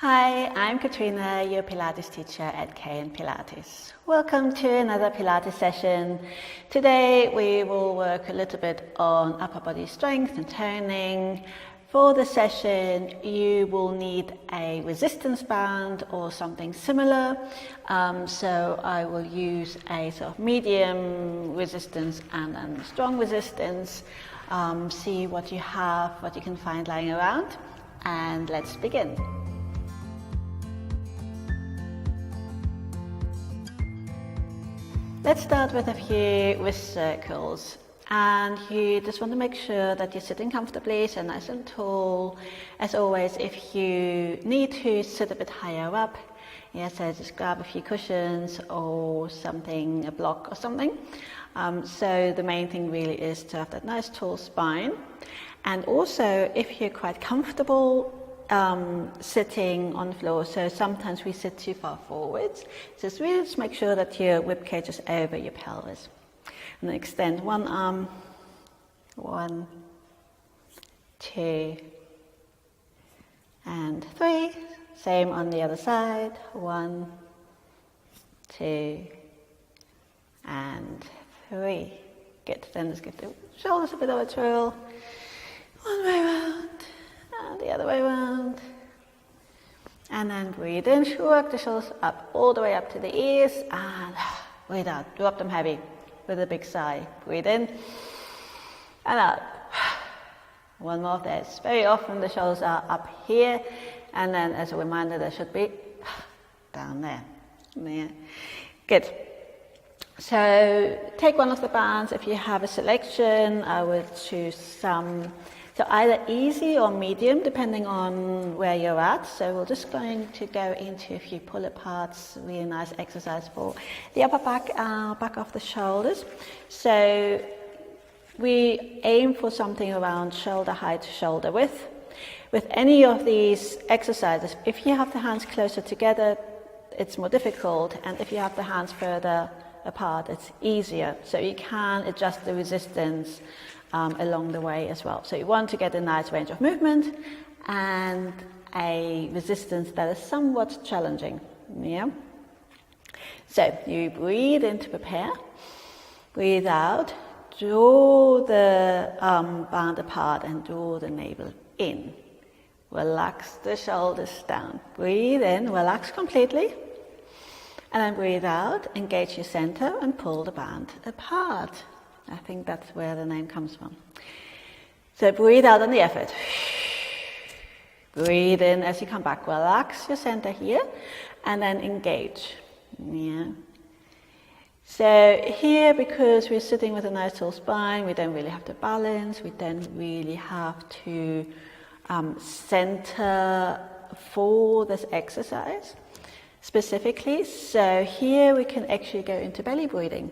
Hi, I'm Katrina, your Pilates teacher at KN Pilates. Welcome to another Pilates session. Today we will work a little bit on upper body strength and toning. For the session you will need a resistance band or something similar. So I will use a sort of medium resistance and then strong resistance. See what you have, what you can find lying around, and let's begin. Let's start with a few wrist circles, and you just want to make sure that you're sitting comfortably, so nice and tall. As always, if you need to sit a bit higher up, so just grab a few cushions or something, a block or something. So the main thing really is to have that nice tall spine, and also if you're quite comfortable sitting on the floor, so sometimes we sit too far forwards, just really just make sure that your rib cage is over your pelvis. And then extend one arm, 1, 2, and 3. Same on the other side, 1, 2, and 3. Good, then just give the shoulders a bit of a twirl, one way around, and the other way around, and then breathe in, work the shoulders up, all the way up to the ears, and breathe out, drop them heavy with a big sigh. Breathe in and out. One more of this. Very often the shoulders are up here, and then as a reminder they should be down there. Yeah. Good. So take one of the bands. If you have a selection, I would choose some. So either easy or medium, depending on where you're at. So we're just going to go into a few pull-aparts, really nice exercise for the upper back, back of the shoulders. So we aim for something around shoulder height to shoulder width. With any of these exercises, if you have the hands closer together, it's more difficult, and if you have the hands further apart, it's easier. So you can adjust the resistance along the way as well. So you want to get a nice range of movement and a resistance that is somewhat challenging. Yeah. So you breathe in to prepare, breathe out, draw the band apart and draw the navel in. Relax the shoulders down. Breathe in, relax completely, and then breathe out, engage your center and pull the band apart. I think that's where the name comes from. So breathe out on the effort. Breathe in as you come back. Relax your center here and then engage. Yeah. So here, because we're sitting with a nice tall spine, we don't really have to balance. We don't really have to center for this exercise specifically. So here we can actually go into belly breathing.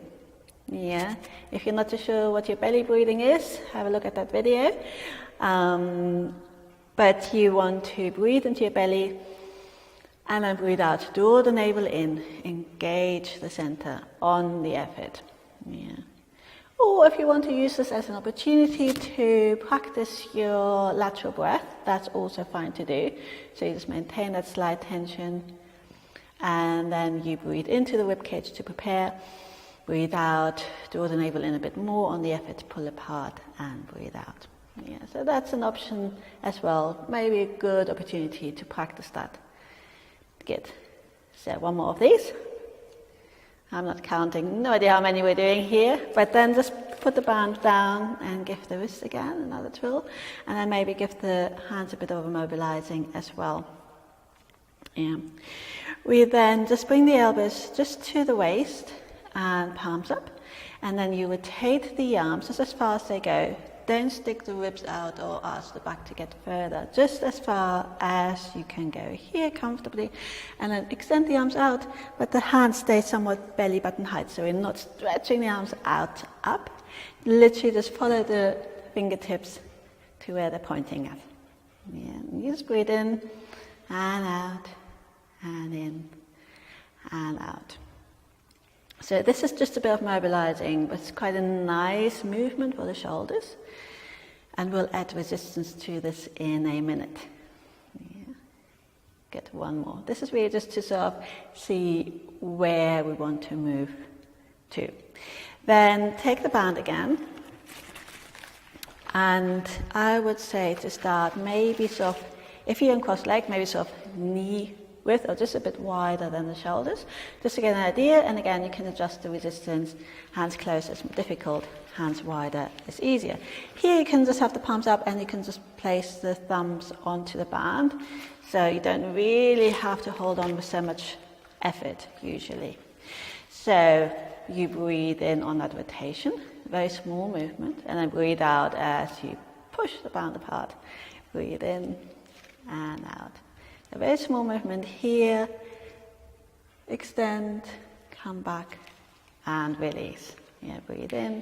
Yeah, if you're not too sure what your belly breathing is, have a look at that video. But you want to breathe into your belly and then breathe out. Draw the navel in, engage the center on the effort. Yeah. Or if you want to use this as an opportunity to practice your lateral breath, that's also fine to do. So you just maintain that slight tension, and then you breathe into the ribcage to prepare. Breathe out, draw the navel in a bit more on the effort, pull apart and breathe out. Yeah, so that's an option as well. Maybe a good opportunity to practice that. Good. So one more of these. I'm not counting, no idea how many we're doing here, but then just put the band down and give the wrist again another twirl, and then maybe give the hands a bit of a mobilizing as well. Yeah. We then just bring the elbows just to the waist and palms up, and then you rotate the arms just as far as they go. Don't stick the ribs out or ask the back to get further, just as far as you can go here comfortably, and then extend the arms out, but the hands stay somewhat belly button height, so we're not stretching the arms out up. Literally just follow the fingertips to where they're pointing at. Yeah. You just breathe in and out and in and out. So this is just a bit of mobilizing, but it's quite a nice movement for the shoulders, and we'll add resistance to this in a minute. Yeah. Good, one more. This is really just to sort of see where we want to move to. Then take the band again, and I would say to start maybe sort of, if you're in cross leg, maybe sort of knee width or just a bit wider than the shoulders, just to get an idea. And again, you can adjust the resistance. Hands closer is more difficult, hands wider is easier. Here you can just have the palms up and you can just place the thumbs onto the band, so you don't really have to hold on with so much effort usually. So you breathe in on that rotation, very small movement, and then breathe out as you push the band apart. Breathe in and out. A very small movement here, extend, come back and release. Yeah, breathe in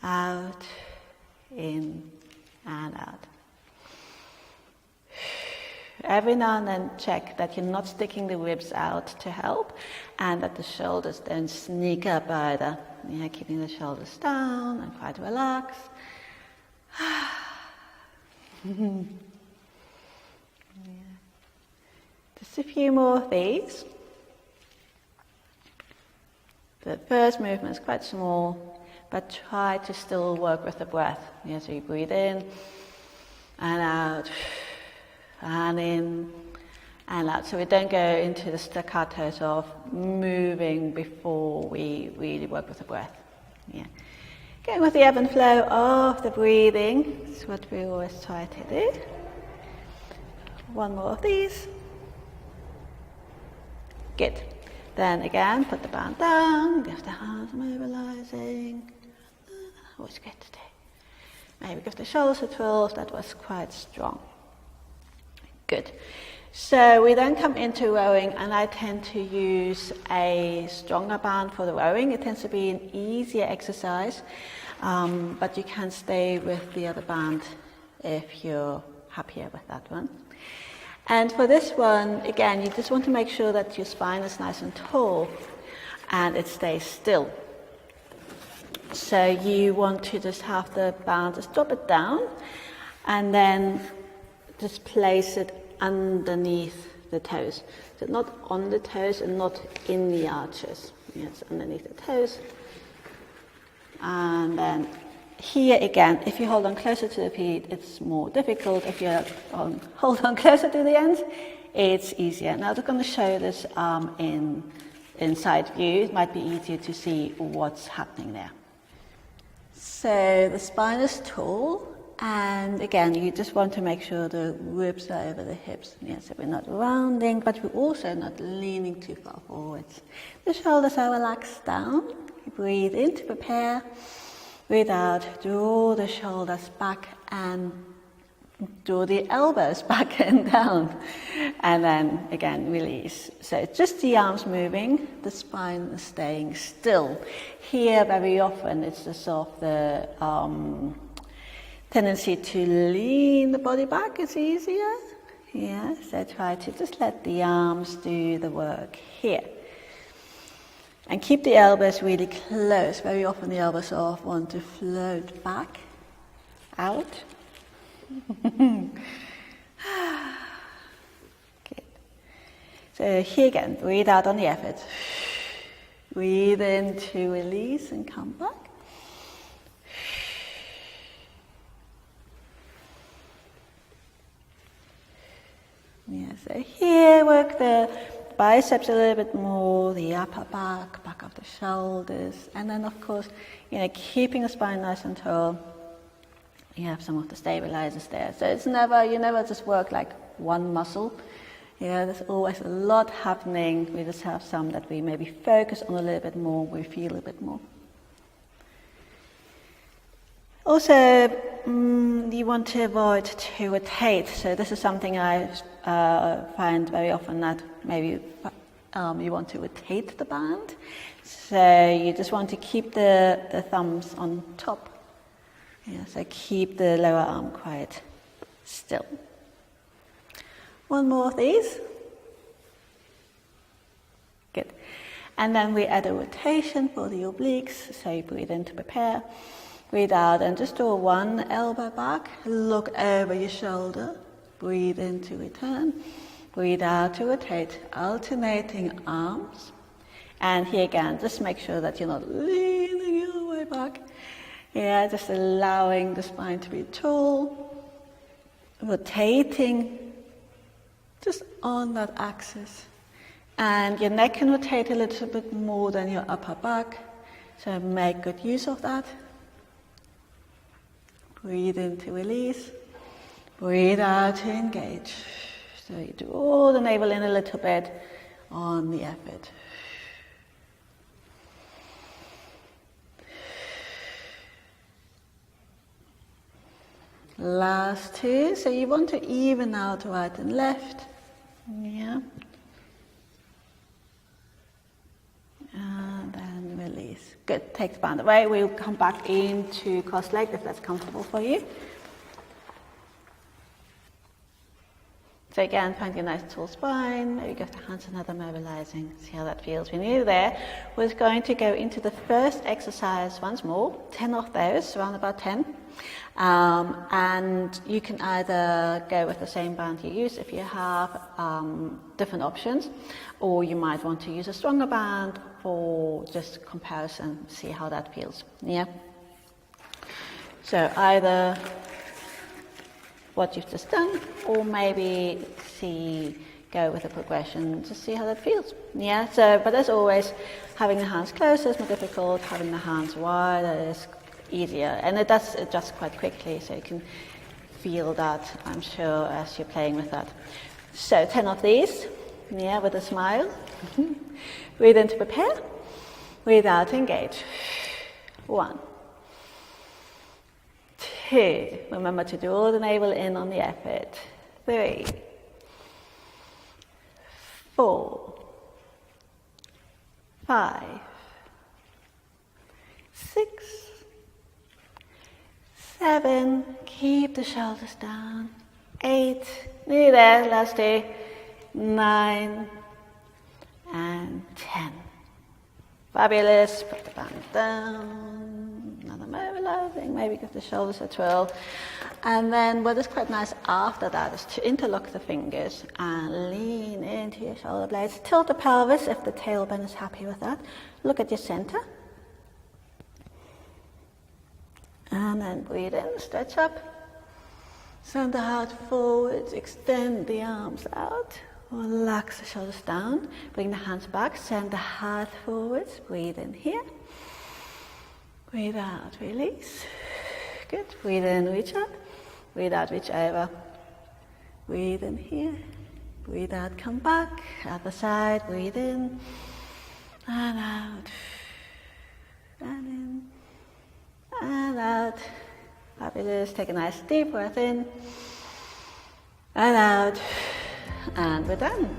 and out. Every now and then check that you're not sticking the ribs out to help and that the shoulders don't sneak up either. Yeah, keeping the shoulders down and quite relaxed. Just a few more of these. The first movement is quite small, but try to still work with the breath. Yeah, so you breathe in and out, and in and out. So we don't go into the staccatos of moving before we really work with the breath. Yeah. Going with the ebb and flow of the breathing is what we always try to do. One more of these. Good. Then again, put the band down, give the hands mobilizing. Always good to do. Maybe give the shoulders a twirl, that was quite strong. Good. So we then come into rowing, and I tend to use a stronger band for the rowing. It tends to be an easier exercise, but you can stay with the other band if you're happier with that one. And for this one, again, you just want to make sure that your spine is nice and tall and it stays still. So you want to just have the band, just drop it down and then just place it underneath the toes. So not on the toes and not in the arches. Yes, underneath the toes. And then here again, if you hold on closer to the feet, it's more difficult. If you hold on closer to the ends, it's easier. Now I'm going to show this in side view. It might be easier to see what's happening there. So the spine is tall, and again, you just want to make sure the ribs are over the hips. Yeah, so we're not rounding, but we're also not leaning too far forwards. The shoulders are relaxed down. You breathe in to prepare. Breathe out, draw the shoulders back and draw the elbows back and down. And then again, release. So it's just the arms moving, the spine is staying still. Here, very often, it's the sort of the tendency to lean the body back is easier. Yeah, so try to just let the arms do the work here. And keep the elbows really close. Very often the elbows sort of want to float back, out. Good. So here again, breathe out on the effort. Breathe in to release and come back. Yeah, so here work the biceps a little bit more, the upper back of the shoulders, and then of course, keeping the spine nice and tall. You have some of the stabilizers there. So you never just work like one muscle. Yeah, there's always a lot happening. We just have some that we maybe focus on a little bit more, we feel a bit more. Also, you want to avoid to rotate. So this is something I find very often that maybe you want to rotate the band. So you just want to keep the thumbs on top. Yeah, so keep the lower arm quite still. One more of these. Good. And then we add a rotation for the obliques. So you breathe in to prepare. Breathe out and just draw one elbow back. Look over your shoulder. Breathe in to return. Breathe out to rotate, alternating arms. And here again, just make sure that you're not leaning your way back. Yeah, just allowing the spine to be tall, rotating just on that axis. And your neck can rotate a little bit more than your upper back, so make good use of that. Breathe in to release, breathe out to engage. So you draw the navel in a little bit on the effort. Last two, so you want to even out right and left. Yeah. And then release. Good, take the band away. We'll come back into cross-legged if that's comfortable for you. So again, find your nice tall spine, maybe give the hands another mobilizing, see how that feels. When you're there, we're going to go into the first exercise once more, 10 of those, around about 10. And you can either go with the same band you use if you have different options, or you might want to use a stronger band for just comparison, see how that feels. Yeah. So either what you've just done, or maybe go with a progression to see how that feels. Yeah. So, but as always, having the hands closer is more difficult. Having the hands wider is easier, and it does adjust quite quickly. So you can feel that, I'm sure, as you're playing with that. So 10 of these. Yeah, with a smile. Breathe in to prepare. Breathe out to engage. 1, 2. Remember to draw the navel in on the effort. 3, 4, 5, 6, 7. Keep the shoulders down. 8. Nearly there. Last 2. 9 and 10. Fabulous. Put the band down. Another mobilizing. Maybe give the shoulders a twirl. And then what is quite nice after that is to interlock the fingers and lean into your shoulder blades. Tilt the pelvis if the tailbone is happy with that. Look at your center. And then breathe in, stretch up. Send the heart forwards, extend the arms out. Relax the shoulders down, bring the hands back, send the heart forwards, breathe in here. Breathe out, release. Good, breathe in, reach up. Breathe out, reach over. Breathe in here. Breathe out, come back. Other side, breathe in. And out. And in. And out. Fabulous. Take a nice deep breath in. And out. And we're done.